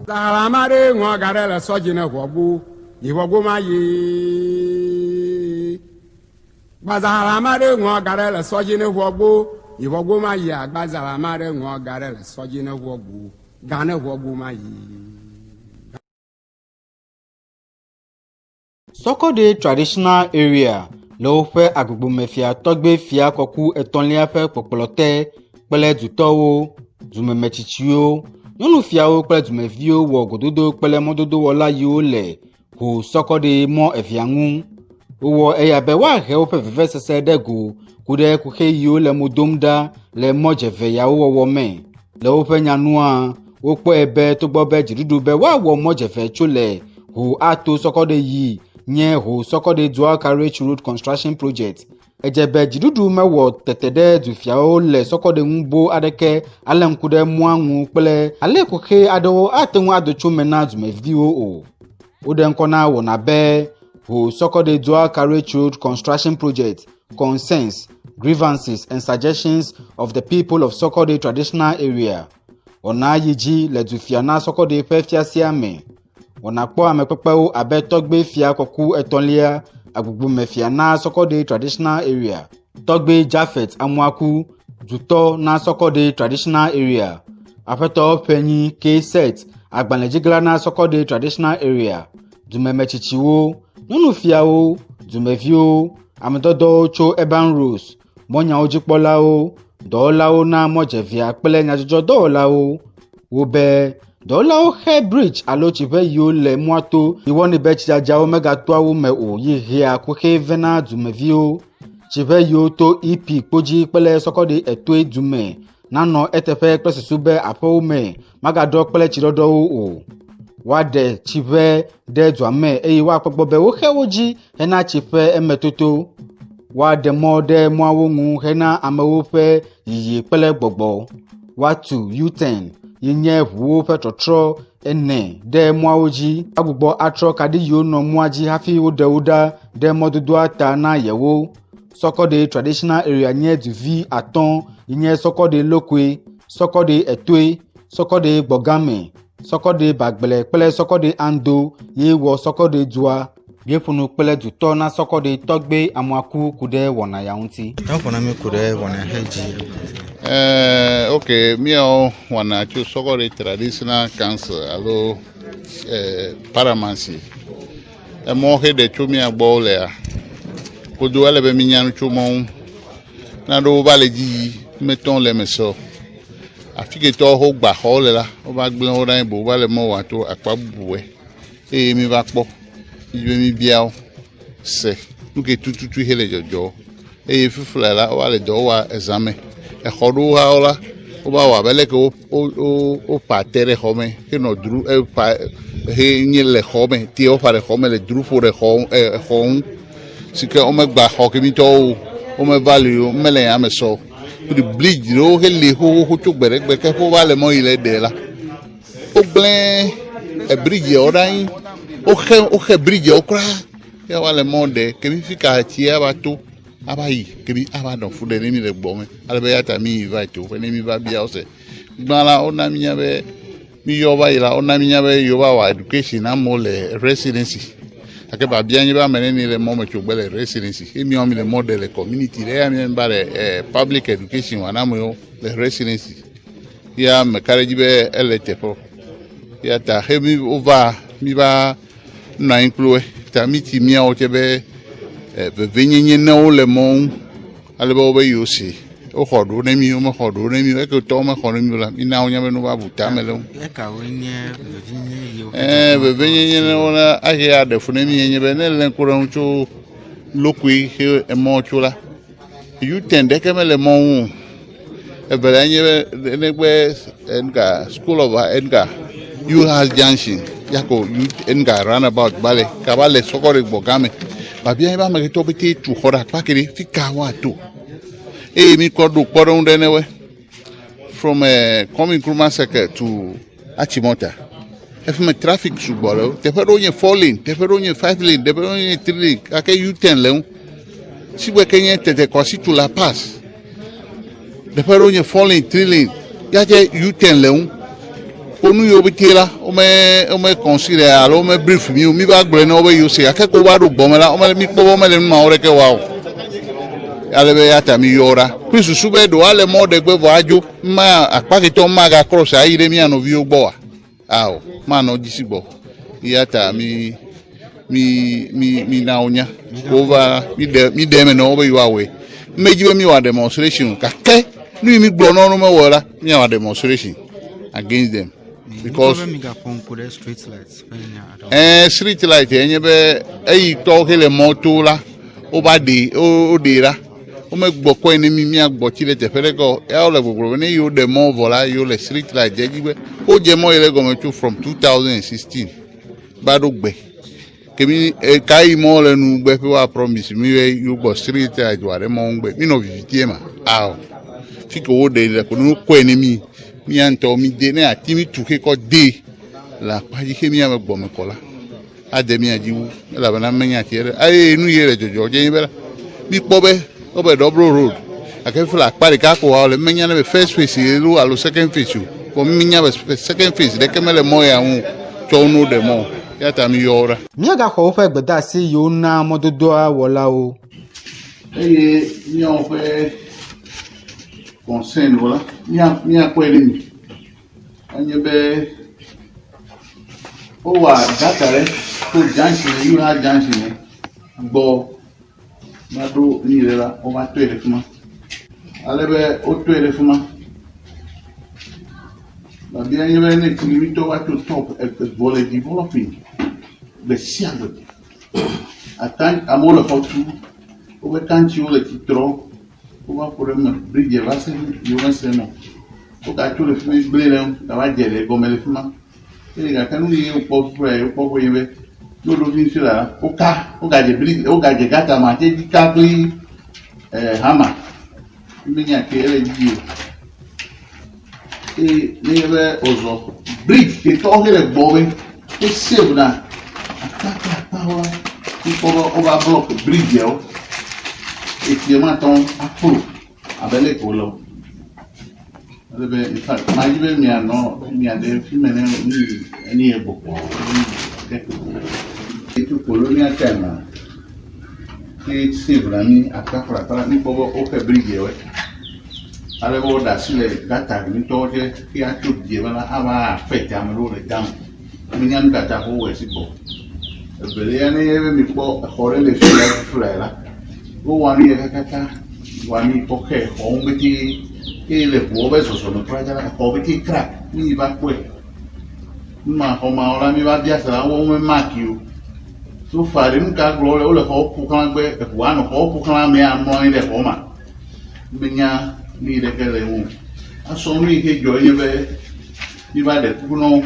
Zahalamare Wagarella Sojina Wabu, Iwaguma Bazahalamare Wagarella Sojina Wabu, Iwaguma ya, Bazahalamare Wagarella Sojina Wabu, Gana Waguma yi. Sokode traditional area lo fe agbogbo mefia togbe fia koku etonlia fe popolote pele dutowo dumemechichio nunu fiawo pele dumevio wo gododo pele mododo wola yo le ho sokode mo efiangu wo eyabe wa he o fe veve sese dego kude kuhe yo le modomda le mojeve ya wo me le o fe nyanua wo po ebe to gbo be jidudu be wa wo mojeve chole ho ato sokode yi nye ho sokode dual carriage road construction project ejebe jidudu mewo tetede du fiao le sokode ngbo adeke alenkude muanwu pele alekuke ado atenwu adochu mena du mevio o odenkona wona be ho sokode dual carriage road construction project concerns grievances and suggestions of the people of Sokode traditional area ona yiji le du fiana sokode pe fiasiame ona po amepepe o abetogbe fia koku etonlia agbugbu mefia na Sokode traditional area togbe Jafet Amwaku duto na Sokode traditional area afeto penyi K-set agbanejigla na Sokode traditional area dumemechichiwo nunu fiawo dumevio amedodo cho Eban Rose monya ojipola o dolao na mojevia pele nyajojo dolao wo be dolao he bridge alochive yo le mwato iwoni be chijaja omega twawo me o yi hia ku he vena dumevio chive yo to EP poji pele Sokode etwe dume nano etefe pesesube apo me magado pele chidodo o wade chive de duame eyi wa pogbobe wo hewoji hena chife emetoto wade mode mwawungu hena amewofe yiyi pele gbogbo watu U10 yinye wo petrotro ene de mwawoji agbugbo atro kadi yo no mwaji hafi woda de modudu ata na yewo Sokode traditional area nye du vi aton yinye Sokode lokwe Sokode etwe Sokode gbogame Sokode bagbele pele Sokode ando ye wo Sokode dua biefunu pele du to na Sokode togbe amwaku kude wona yaunti tafuna mi kude wona heji okay mio wana chu Sokode traditional council alo paramancy mo he de chu mi agbo le a kodu ale be mi nyanu chu mo na do baleji meton le meso afike to ho gba ho le la o ba gbe o ran bo ba le mo wa to apabuwe mi ba po ibe mi bia o se nuke tututu hele jojo fifula la o le do wa examen e khodu ha ola o ba wa bele ko o patere home ke no dru e pa he ni le home ti o pare home le dru fo re home sike o me gba ho ke mi to o me value me le ameso the bridge no hele ho to gberegbe ke fo ba le mo ile de la o glen e bridge o ran o he bridge o kra ya wale monde ke mi fika ti aba to aba yi ke mi aba don fu de mi le gbo me ale be yata mi invite o ni mi ba bia o se gbala o na mi nya be mi yo ba ila o na mi nya be yo ba wa education na mo le residency ake ba bia nyi ba mene ni le mo me chugbele residency e mi o mi le model community le ya mi ba le public education wa na mo le residency ya me kareji be eletefo ya ta he mi over mi ba na inclure ta mi ti mi o tebe venyenye na o le mo ale ba o be yo si o khodo ne mi o mo khodo ne mi e ko to mo khodo mi la mi na o nya be no ba buta mele e ka wenye venyenye yo venyenye na ona a ya de fu ne mi yenye be ne le ko ran cho lokwi he e mo chula you tende ke mele mo e be nye ne gbe enga school of enga you has junction yako enga roundabout bale kabale Sokode gbogame babia ba me to beti tu hora pakiri fika wa to mi kodu podon denewe from coming Nkrumah Circle to Achimota if me traffic subolo te fero nye 4 lane te fero nye 5 lane te fero nye 3 lane ake U10 le si we kenye te kwasi tu la pass te fero nye 4 lane 3 lane ya je U10 le konu yo bitela o me consider alo me brief mi ba gbre no be yo se akeko wa do bomela o me mi po me ma ore ke wa ale be ata mi yora pisu sube do ale mo de gbe ajo ma apakito ma ga cross ayire mi ano vi ogbo wa awo ma no jisigbo yata mi na onya over mi de me no be you away meji mi wa demonstration kake nu mi gbo no me wora mi wa demonstration against them because street light enye be eyi to kele moto la o ba de o dira o me gbo ko ni mi agbo ti le te fere go e o le gbogbo ni yo de mo vola yo le street light je gbe o je mo ile government from 2016 ba do gbe kemi kai mo le nu gbe pe wa promise mi we yo gbo street light wa re mo ngbe mi no vivitie ma aw ti ko de le ko nu ko ni mi anto mi de ne ati mi tu ke ko de la pa ji ke mi am gbo me kola ade mi ajiwu la bana menya ti re ai nu ye re jojo je yin bela bi po be o be double road akefula pari ka ko wa le menya na be first phase lu alo second phase ko mi nya be second phase de kemele mo ya hu to nu de mo ya ta mi yora mi ga ko fe gbeda si yo na mododo a wola o mi on fe concern wala mi a ko ele mi anye be o wa datare ko junction you ha junction gbo mado ni lela o ma to ele fuma alebe o to ele fuma la bien yebe ne kilomito wa to top e vole developing le siago atan amolo fotu o be kanchi o le kitro o va por me bridge va se yo na se no o ka to le fuma blele da va jele go me le fuma ele ga kanu ni o po fre o po yebe no do fin sila o ga je bridge o ga je gata ma je ka to hama mi nya ke ele ji nebe ozo bridge ke to hele gbowe e save na ataka power people over block bridge yo e ti ma ton apro abele ko lo lebe in fact ma jibe mi ano mi ade fi mene ni ebo ko e tu colonia tema ke save na mi ataka para ni bobo o ke bridge yo ale bo da sile gata mi to je ki a tu je bana aba fete amro le dam mi nyan gata ho we sipo bele ya ne ebe mi po hore le fula o wani e kaka wani po ke ho mbiti e le bo be so no pra ja ko be ki crack ni ba kwe ma ho ma ora mi ba dia sala wo me makio so fare nka glo le o le ho pu kan gbe e wa no ho pu kan me amo ile ho ma minya ni de kele un aso mi ke jo yebe ni ba de kuno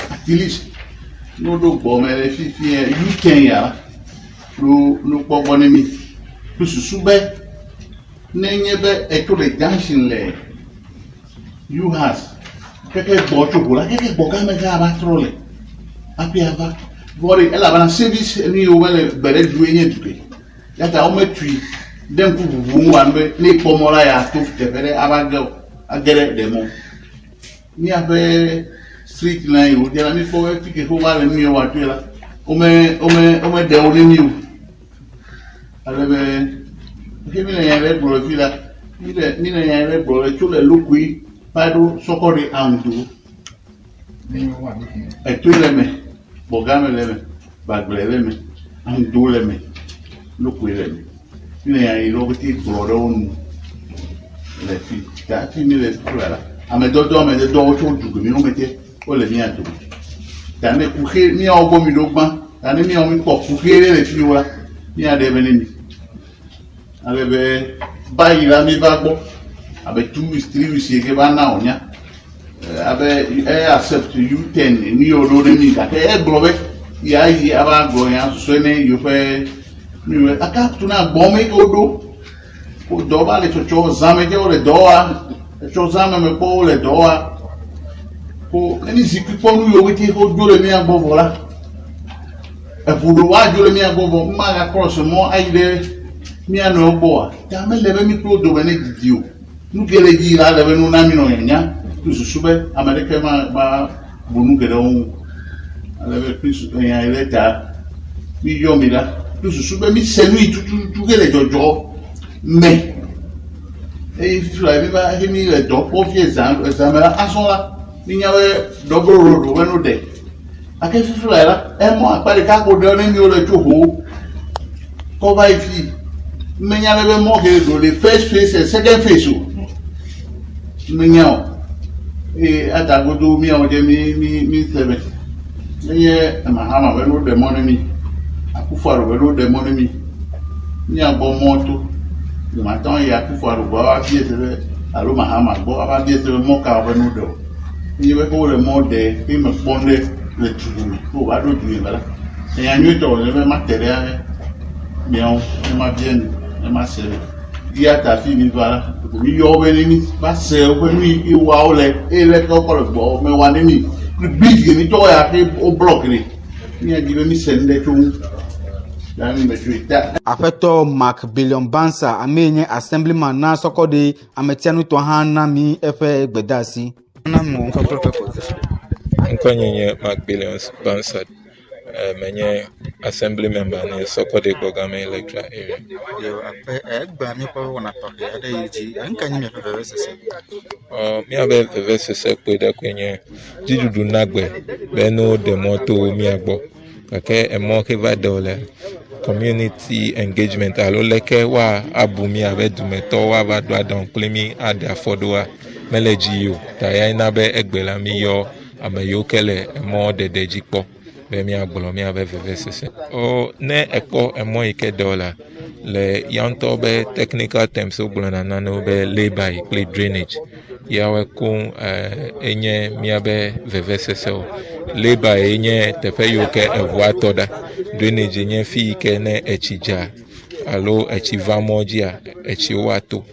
at least no do gbo me le fi you Kenya lo popo ni mi to susube nenyebe e to le junction le you has keke gbo chokola keke gbo ga me ga ba trole api ava bori ela bana service ni o wele bere du enye dupe yata o metui dem ku bubu wanbe ni pomola ya to tefere abaga agere demo ni abe street line o jela mi po e fike ho wale mi o watela o me de o ni mi alebe ke mi na ya le bro fila ni na ya le bro le chule lukui padu sokori andu ni wa ni e tule me bogame le bagbele me andu le me lukui le me ni ya iro ti gboro onu le fi ta ti mi le fura ame do o to dugu mi o mete o le mi adu ta me ku he mi o bo mi do gban ta ni mi o mi po ku he le fi wa mi ade be ni ale be bayi la mi ba gbo abe 2 weeks 3 weeks ke ba na onya abe accept you 10 ni o do ni ka e gboro be ya yi aba gbo ya so ne yo fe mi aka tuna bome odo o do ba le cho zame je o le doa cho zame me po le doa ko eni ziku po nu yo witi ho jole mi agbo vola e fudo wa jole mi agbo vo ma ga cross mo aide mi ano ogbo ta me lebe mi pro do bene didio nu gele ji la lebe nu na mi no nya tu susube america ma bonu geɖewo ale be plus enya ele ta mi yɔ mi la to susu be mi se nu yi tututu ke le dzɔdzɔ me eye fifi la mi va he mi le dɔ kpɔ fi exame la azɔ la mi nya be double road wo be no de ake fifi la emɔ akpa ɖeka ko ɖe ne mi wo le tso ho kɔva yi fi menya le be mɔ ke do le first phase and second phase o menya o atagodo miawo dze mi sebe eye Mahama be no ɖe mɔ ne mi Akufo-Addo be no ɖe mɔ ne mi miagbɔ mɔ to matɔ yi Akufo-Addo gbɔ ava bie se be alo Mahama gbɔ ava bie se be mɔ ka be no ɖe o eye be ko le mɔ ɖe ke me kpɔm ɖe le tugu me ko va ɖo du yi ba la enya nyuitɔ wòle be ma te ɖe miawo ema bie nu ema se dia tafi mi va la mi yɔ be ne mi va se woƒe nu yi wɔawo le eye leke wokɔ le gbɔ me wa ne mi big mi tɔgɔ ya ke wo blɔk ɖe miadi be mi se nu ɖe tso ŋu ya mi me tso ta. Aƒetɔ Mark Billion Bansa ame nye assemblyman na sɔkɔɖe ametianutɔ hã na mi eƒe gbedeasi. Nkɔnye nye Mark Billion Bansa menye assembly member ne Sokode Gbogame electoral area. Yo egba mi ko wona toke ade yiji enkanyi mi feve sese. Mi abe feve sese pe de kwenye jidudu nagbe be no demoto mi agbo. Kake emo ke va dole community engagement alo leke wa abumi abe dumeto wa va do adon klimi ade afodoa meleji yo ta ya ina be egbela mi yo ameyo kele emo dedeji po. Be mi agbolo mi ave veve sese o ne ekpo emo ike dola le yanto be technical terms o gbona na no be labor play drainage yawe kun enye mi ave veve sese o labor enye tefe yo ke evoa toda drainage enye fi ke ne echija alo echiva mojia echi wato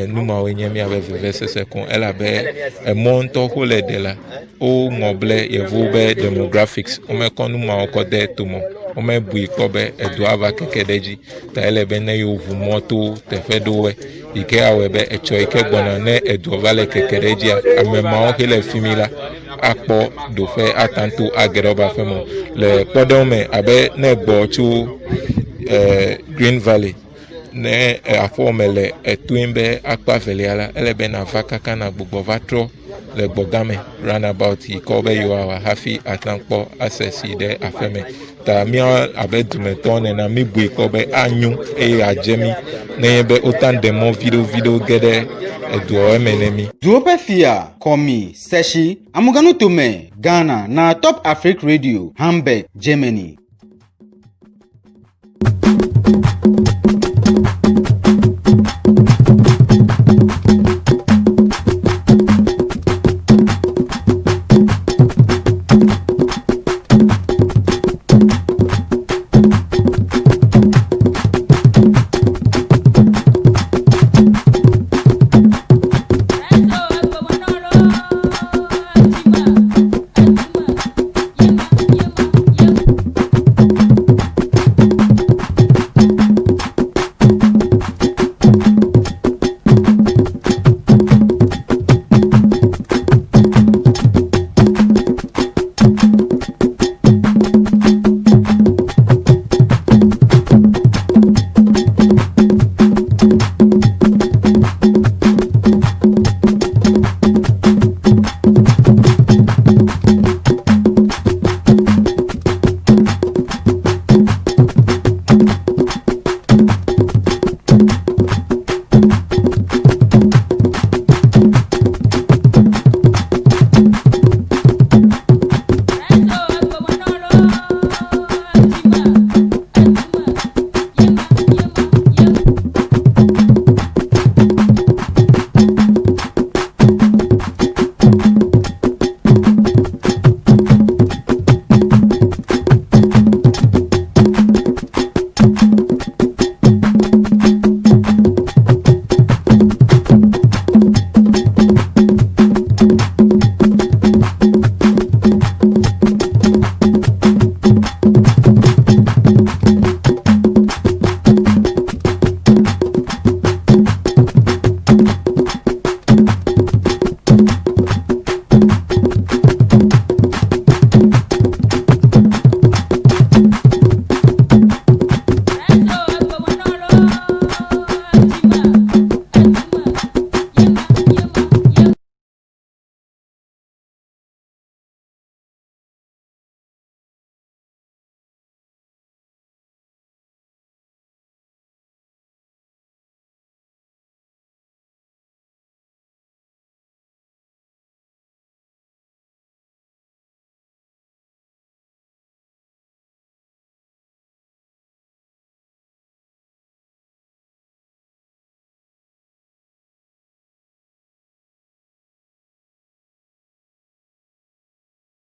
numa wenye mi ave veve sese kun elabe emonto ho le de la o ngoble yevo be demographics o me kon numa o ko de tomo o me bui ko be edo ava keke deji ta elebe ne yo vu moto tefe do we ike awe be echo ike gbona ne edo vale keke deji amema o hele fimila akpo do fe atanto ageroba femo le podome abe ne gbo chu Green Valley ne afọmele etuimbe akpa veliala elebe na vakaka na gbogbo vatro le gbogame roundabout ikobe yoawa hafi atankpo access de afeme ta mi abe dumetone na mi bu ikobe anyu ajemi ne be otan demo video gede edo emenemi Duope fia komi seshi amuganu tome Ghana na Top Africa Radio Hamburg Germany.